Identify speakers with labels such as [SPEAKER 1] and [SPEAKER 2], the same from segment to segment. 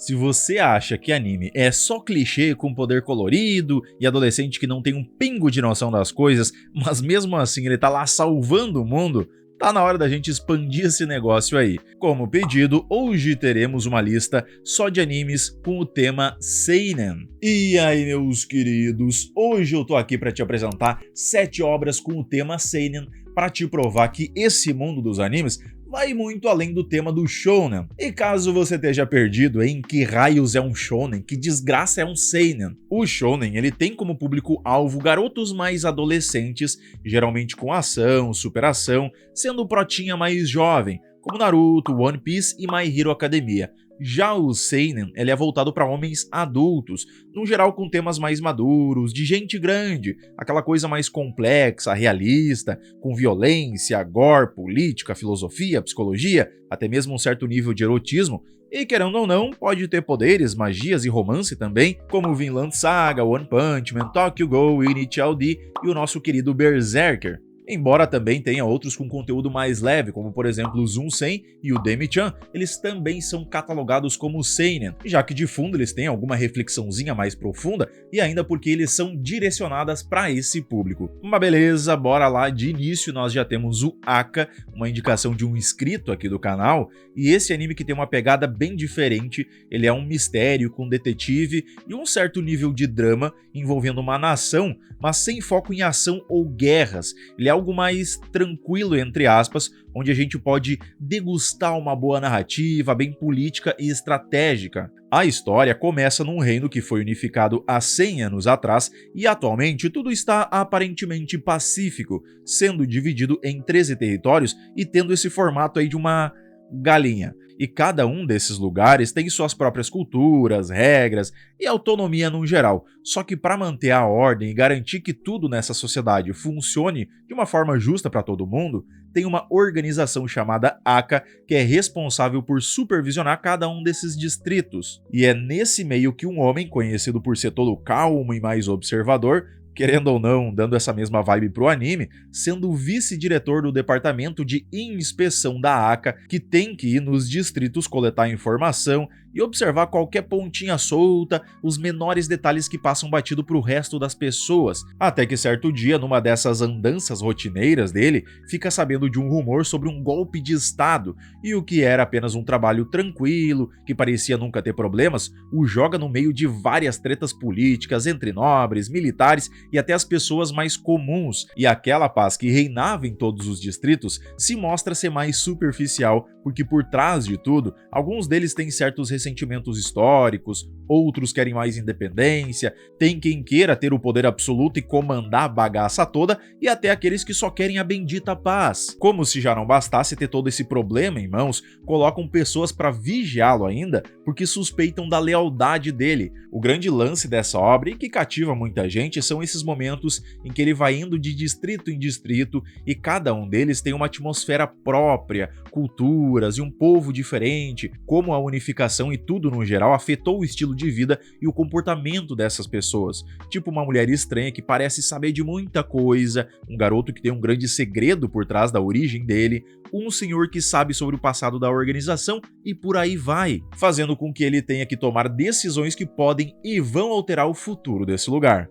[SPEAKER 1] Se você acha que anime é só clichê com poder colorido e adolescente que não tem um pingo de noção das coisas, mas mesmo assim ele tá lá salvando o mundo, tá na hora da gente expandir esse negócio aí. Como pedido, hoje teremos uma lista só de animes com o tema Seinen. E aí, meus queridos, hoje eu tô aqui pra te apresentar 7 obras com o tema Seinen para te provar que esse mundo dos animes vai muito além do tema do shounen. E caso você esteja perdido em que raios é um shounen, que desgraça é um seinen, o shounen ele tem como público-alvo garotos mais adolescentes, geralmente com ação, superação, sendo o protinha mais jovem, como Naruto, One Piece e My Hero Academia. Já o seinen, ele é voltado para homens adultos, no geral com temas mais maduros, de gente grande, aquela coisa mais complexa, realista, com violência, gore, política, filosofia, psicologia, até mesmo um certo nível de erotismo, e querendo ou não, pode ter poderes, magias e romance também, como Vinland Saga, One Punch Man, Tokyo Ghoul, Initial D e o nosso querido Berserker. Embora também tenha outros com conteúdo mais leve, como por exemplo o Zoom-sen e o Demi-chan, eles também são catalogados como seinen, já que de fundo eles têm alguma reflexãozinha mais profunda e ainda porque eles são direcionadas para esse público. Mas beleza, bora lá, de início nós já temos o Aka, uma indicação de um inscrito aqui do canal, e esse anime que tem uma pegada bem diferente, ele é um mistério com detetive e um certo nível de drama envolvendo uma nação, mas sem foco em ação ou guerras. Ele é algo mais tranquilo, entre aspas, onde a gente pode degustar uma boa narrativa, bem política e estratégica. A história começa num reino que foi unificado há 100 anos atrás e atualmente tudo está aparentemente pacífico, sendo dividido em 13 territórios e tendo esse formato aí de uma galinha. E cada um desses lugares tem suas próprias culturas, regras e autonomia no geral. Só que para manter a ordem e garantir que tudo nessa sociedade funcione de uma forma justa para todo mundo, tem uma organização chamada Aka que é responsável por supervisionar cada um desses distritos. E é nesse meio que um homem, conhecido por ser todo calmo e mais observador, querendo ou não, dando essa mesma vibe pro anime, sendo o vice-diretor do departamento de inspeção da Aka, que tem que ir nos distritos coletar informação e observar qualquer pontinha solta, os menores detalhes que passam batido pro resto das pessoas. Até que certo dia, numa dessas andanças rotineiras dele, fica sabendo de um rumor sobre um golpe de estado, e o que era apenas um trabalho tranquilo, que parecia nunca ter problemas, o joga no meio de várias tretas políticas entre nobres, militares e até as pessoas mais comuns, e aquela paz que reinava em todos os distritos se mostra ser mais superficial, porque por trás de tudo, alguns deles têm certos ressentimentos históricos, outros querem mais independência, tem quem queira ter o poder absoluto e comandar a bagaça toda, e até aqueles que só querem a bendita paz. Como se já não bastasse ter todo esse problema em mãos, colocam pessoas para vigiá-lo ainda, porque suspeitam da lealdade dele. O grande lance dessa obra, e que cativa muita gente, são esses momentos em que ele vai indo de distrito em distrito, e cada um deles tem uma atmosfera própria, culturas e um povo diferente, como a unificação e tudo no geral afetou o estilo de vida e o comportamento dessas pessoas. Tipo uma mulher estranha que parece saber de muita coisa, um garoto que tem um grande segredo por trás da origem dele, um senhor que sabe sobre o passado da organização e por aí vai, fazendo com que ele tenha que tomar decisões que podem e vão alterar o futuro desse lugar.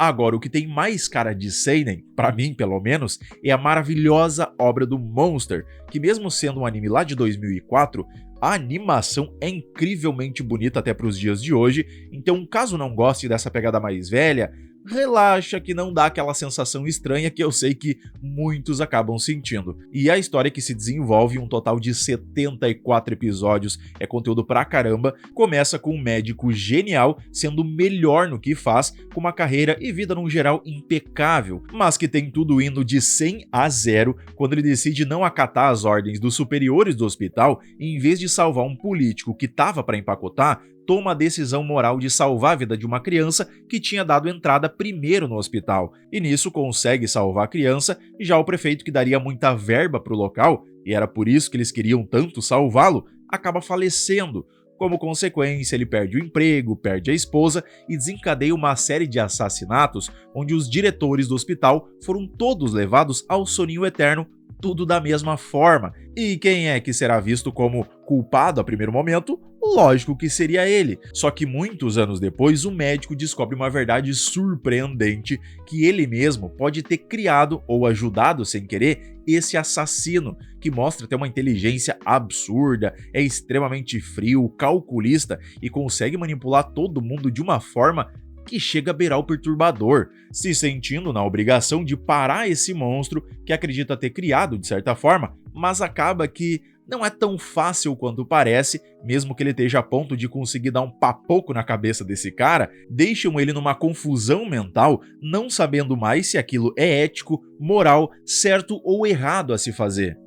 [SPEAKER 1] Agora, o que tem mais cara de seinen, pra mim pelo menos, é a maravilhosa obra do Monster, que mesmo sendo um anime lá de 2004, a animação é incrivelmente bonita até pros dias de hoje, então caso não goste dessa pegada mais velha, relaxa que não dá aquela sensação estranha que eu sei que muitos acabam sentindo. E a história, que se desenvolve em um total de 74 episódios, é conteúdo pra caramba, começa com um médico genial sendo o melhor no que faz, com uma carreira e vida no geral impecável, mas que tem tudo indo de 100 a 0 quando ele decide não acatar as ordens dos superiores do hospital e, em vez de salvar um político que tava pra empacotar, toma a decisão moral de salvar a vida de uma criança que tinha dado entrada primeiro no hospital, e nisso consegue salvar a criança, e já o prefeito, que daria muita verba para o local, e era por isso que eles queriam tanto salvá-lo, acaba falecendo. Como consequência, ele perde o emprego, perde a esposa e desencadeia uma série de assassinatos onde os diretores do hospital foram todos levados ao soninho eterno, tudo da mesma forma. E quem é que será visto como culpado a primeiro momento? lógico que seria ele. Só que muitos anos depois, o médico descobre uma verdade surpreendente, que ele mesmo pode ter criado ou ajudado sem querer esse assassino, que mostra ter uma inteligência absurda, é extremamente frio, calculista e consegue manipular todo mundo de uma forma que chega a beirar o perturbador, se sentindo na obrigação de parar esse monstro que acredita ter criado de certa forma, mas acaba que não é tão fácil quanto parece, mesmo que ele esteja a ponto de conseguir dar um papoco na cabeça desse cara, deixam ele numa confusão mental, não sabendo mais se aquilo é ético, moral, certo ou errado a se fazer.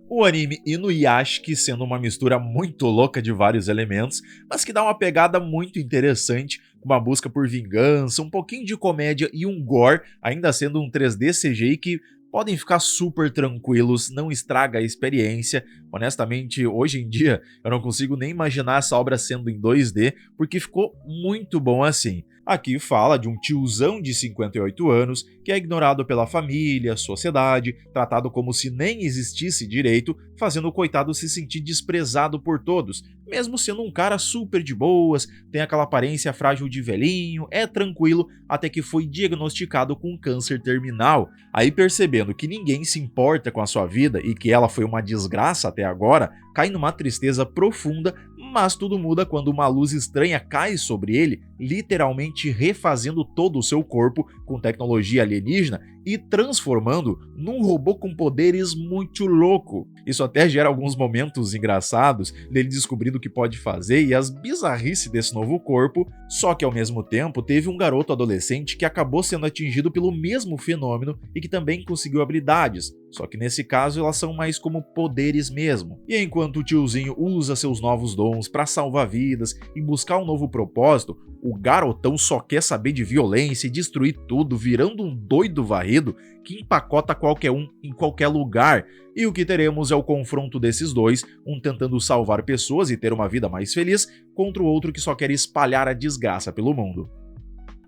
[SPEAKER 1] O anime Inuyashiki sendo uma mistura muito louca de vários elementos, mas que dá uma pegada muito interessante, uma busca por vingança, um pouquinho de comédia e um gore, ainda sendo um 3D CGI que podem ficar super tranquilos, não estraga a experiência. Honestamente, hoje em dia, eu não consigo nem imaginar essa obra sendo em 2D, porque ficou muito bom assim. Aqui fala de um tiozão de 58 anos que é ignorado pela família, sociedade, tratado como se nem existisse direito, fazendo o coitado se sentir desprezado por todos, mesmo sendo um cara super de boas, tem aquela aparência frágil de velhinho, é tranquilo, até que foi diagnosticado com câncer terminal. Aí, percebendo que ninguém se importa com a sua vida e que ela foi uma desgraça até agora, cai numa tristeza profunda, mas tudo muda quando uma luz estranha cai sobre ele, literalmente refazendo todo o seu corpo com tecnologia alienígena e transformando num robô com poderes muito louco. Isso até gera alguns momentos engraçados dele descobrindo o que pode fazer e as bizarrices desse novo corpo, só que ao mesmo tempo teve um garoto adolescente que acabou sendo atingido pelo mesmo fenômeno e que também conseguiu habilidades, só que nesse caso elas são mais como poderes mesmo. E enquanto o tiozinho usa seus novos dons para salvar vidas e buscar um novo propósito, o garotão só quer saber de violência e destruir tudo, virando um doido varrido que empacota qualquer um em qualquer lugar. E o que teremos é o confronto desses dois, um tentando salvar pessoas e ter uma vida mais feliz, contra o outro que só quer espalhar a desgraça pelo mundo.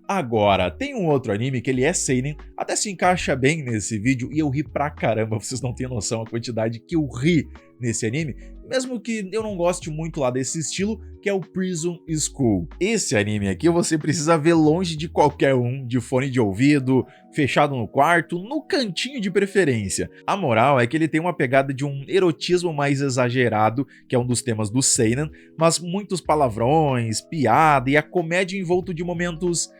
[SPEAKER 1] Agora, tem um outro anime que ele é seinen, até se encaixa bem nesse vídeo e eu ri pra caramba, vocês não têm noção a quantidade que eu ri nesse anime, mesmo que eu não goste muito lá desse estilo, que é o Prison School. Esse anime aqui você precisa ver longe de qualquer um, de fone de ouvido, fechado no quarto, no cantinho de preferência. A moral é que ele tem uma pegada de um erotismo mais exagerado, que é um dos temas do seinen, mas muitos palavrões, piada e a comédia envolto de momentos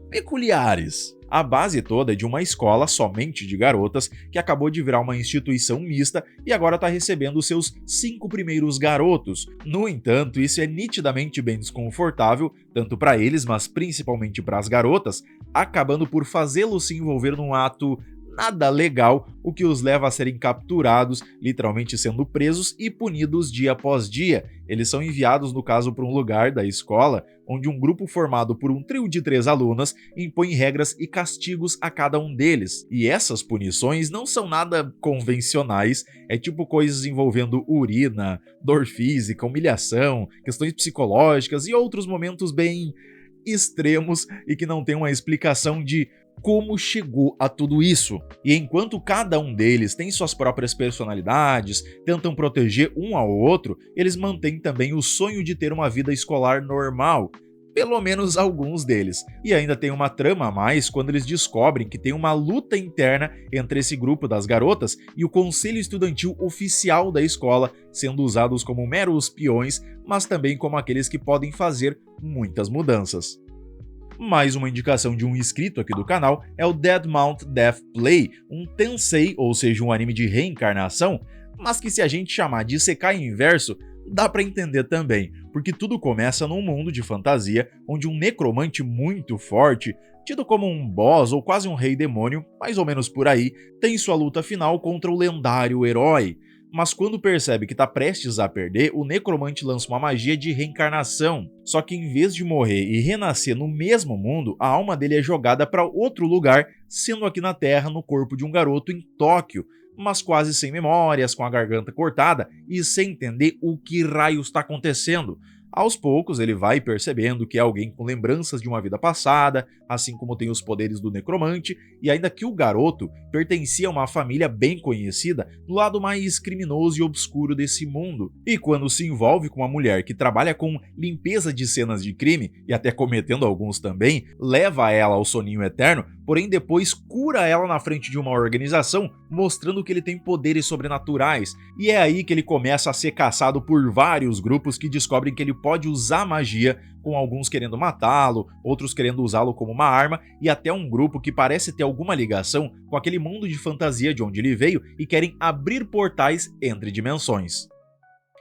[SPEAKER 1] peculiares. A base toda é de uma escola somente de garotas que acabou de virar uma instituição mista e agora está recebendo os seus 5 primeiros garotos. No entanto, isso é nitidamente bem desconfortável, tanto para eles, mas principalmente para as garotas, acabando por fazê-los se envolver num ato nada legal, o que os leva a serem capturados, literalmente sendo presos e punidos dia após dia. Eles são enviados, no caso, para um lugar da escola, onde um grupo formado por um trio de 3 alunas impõe regras e castigos a cada um deles. E essas punições não são nada convencionais, é tipo coisas envolvendo urina, dor física, humilhação, questões psicológicas e outros momentos bem extremos e que não tem uma explicação de como chegou a tudo isso. E enquanto cada um deles tem suas próprias personalidades, tentam proteger um ao outro, eles mantêm também o sonho de ter uma vida escolar normal. Pelo menos alguns deles. E ainda tem uma trama a mais quando eles descobrem que tem uma luta interna entre esse grupo das garotas e o conselho estudantil oficial da escola, sendo usados como meros peões, mas também como aqueles que podem fazer muitas mudanças. Mais uma indicação de um inscrito aqui do canal é o Dead Mount Death Play, um Tensei, ou seja, um anime de reencarnação, mas que se a gente chamar de Isekai inverso, dá pra entender também, porque tudo começa num mundo de fantasia onde um necromante muito forte, tido como um boss ou quase um rei demônio, mais ou menos por aí, tem sua luta final contra o lendário herói. Mas quando percebe que está prestes a perder, o necromante lança uma magia de reencarnação. Só que em vez de morrer e renascer no mesmo mundo, a alma dele é jogada para outro lugar, sendo aqui na Terra no corpo de um garoto em Tóquio, mas quase sem memórias, com a garganta cortada e sem entender o que raios está acontecendo. Aos poucos, ele vai percebendo que é alguém com lembranças de uma vida passada, assim como tem os poderes do necromante, e ainda que o garoto pertencia a uma família bem conhecida no lado mais criminoso e obscuro desse mundo. E quando se envolve com uma mulher que trabalha com limpeza de cenas de crime, e até cometendo alguns também, leva ela ao soninho eterno, porém depois cura ela na frente de uma organização, mostrando que ele tem poderes sobrenaturais. E é aí que ele começa a ser caçado por vários grupos que descobrem que ele pode usar magia, com alguns querendo matá-lo, outros querendo usá-lo como uma arma, e até um grupo que parece ter alguma ligação com aquele mundo de fantasia de onde ele veio e querem abrir portais entre dimensões.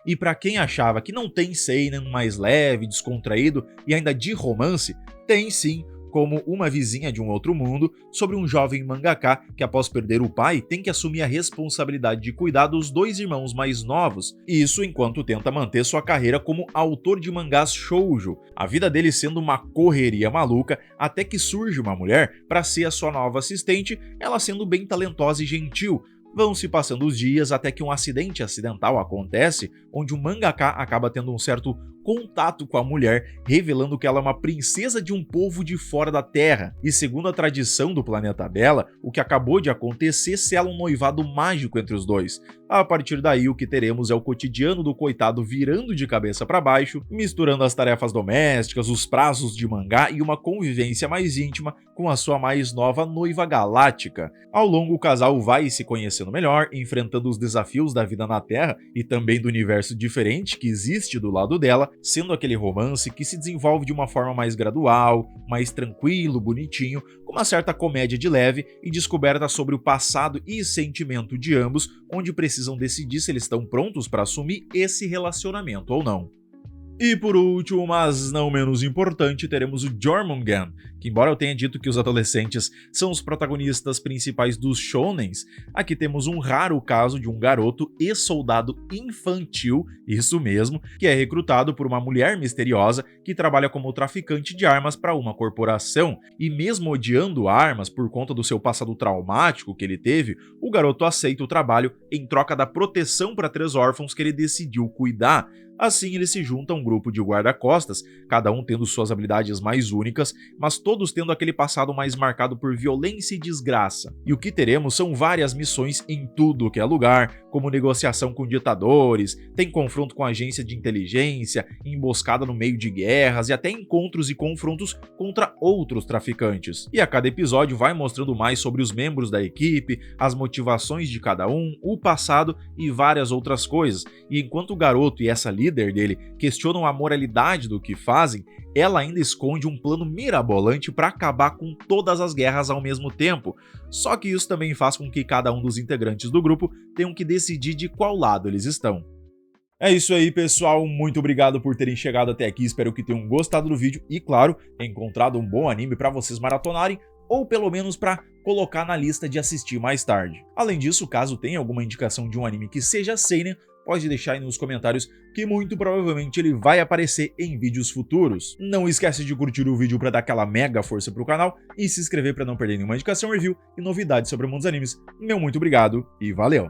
[SPEAKER 1] E para quem achava que não tem seinen mais leve, descontraído e ainda de romance, tem sim, como Uma Vizinha de um Outro Mundo, sobre um jovem mangaka que após perder o pai tem que assumir a responsabilidade de cuidar dos dois irmãos mais novos, e isso enquanto tenta manter sua carreira como autor de mangás shoujo, a vida dele sendo uma correria maluca até que surge uma mulher para ser a sua nova assistente, ela sendo bem talentosa e gentil. Vão se passando os dias até que um acidente acidental acontece, onde o mangaka acaba tendo um certo contato com a mulher, revelando que ela é uma princesa de um povo de fora da Terra. E segundo a tradição do planeta dela, o que acabou de acontecer sela um noivado mágico entre os dois. A partir daí, o que teremos é o cotidiano do coitado virando de cabeça para baixo, misturando as tarefas domésticas, os prazos de mangá e uma convivência mais íntima com a sua mais nova noiva galáctica. Ao longo, o casal vai se conhecendo melhor, enfrentando os desafios da vida na Terra e também do universo diferente que existe do lado dela, sendo aquele romance que se desenvolve de uma forma mais gradual, mais tranquilo, bonitinho, com uma certa comédia de leve e descoberta sobre o passado e sentimento de ambos, onde precisam decidir se eles estão prontos para assumir esse relacionamento ou não. E por último, mas não menos importante, teremos o Jormungand, que embora eu tenha dito que os adolescentes são os protagonistas principais dos shonens, aqui temos um raro caso de um garoto ex-soldado infantil, isso mesmo, que é recrutado por uma mulher misteriosa que trabalha como traficante de armas para uma corporação, e mesmo odiando armas por conta do seu passado traumático que ele teve, o garoto aceita o trabalho em troca da proteção para 3 órfãos que ele decidiu cuidar. Assim, ele se junta a um grupo de guarda-costas, cada um tendo suas habilidades mais únicas, mas todos tendo aquele passado mais marcado por violência e desgraça. E o que teremos são várias missões em tudo que é lugar, como negociação com ditadores, tem confronto com agência de inteligência, emboscada no meio de guerras e até encontros e confrontos contra outros traficantes. E a cada episódio vai mostrando mais sobre os membros da equipe, as motivações de cada um, o passado e várias outras coisas. E enquanto o garoto e essa líder dele questionam a moralidade do que fazem, ela ainda esconde um plano mirabolante para acabar com todas as guerras ao mesmo tempo. Só que isso também faz com que cada um dos integrantes do grupo tenham que decidir de qual lado eles estão. É isso aí, pessoal, muito obrigado por terem chegado até aqui, espero que tenham gostado do vídeo e, claro, encontrado um bom anime para vocês maratonarem, ou pelo menos para colocar na lista de assistir mais tarde. Além disso, caso tenha alguma indicação de um anime que seja seinen, pode deixar aí nos comentários que muito provavelmente ele vai aparecer em vídeos futuros. Não esquece de curtir o vídeo para dar aquela mega força pro canal e se inscrever para não perder nenhuma indicação, review e novidades sobre o mundo dos animes. Meu muito obrigado e valeu!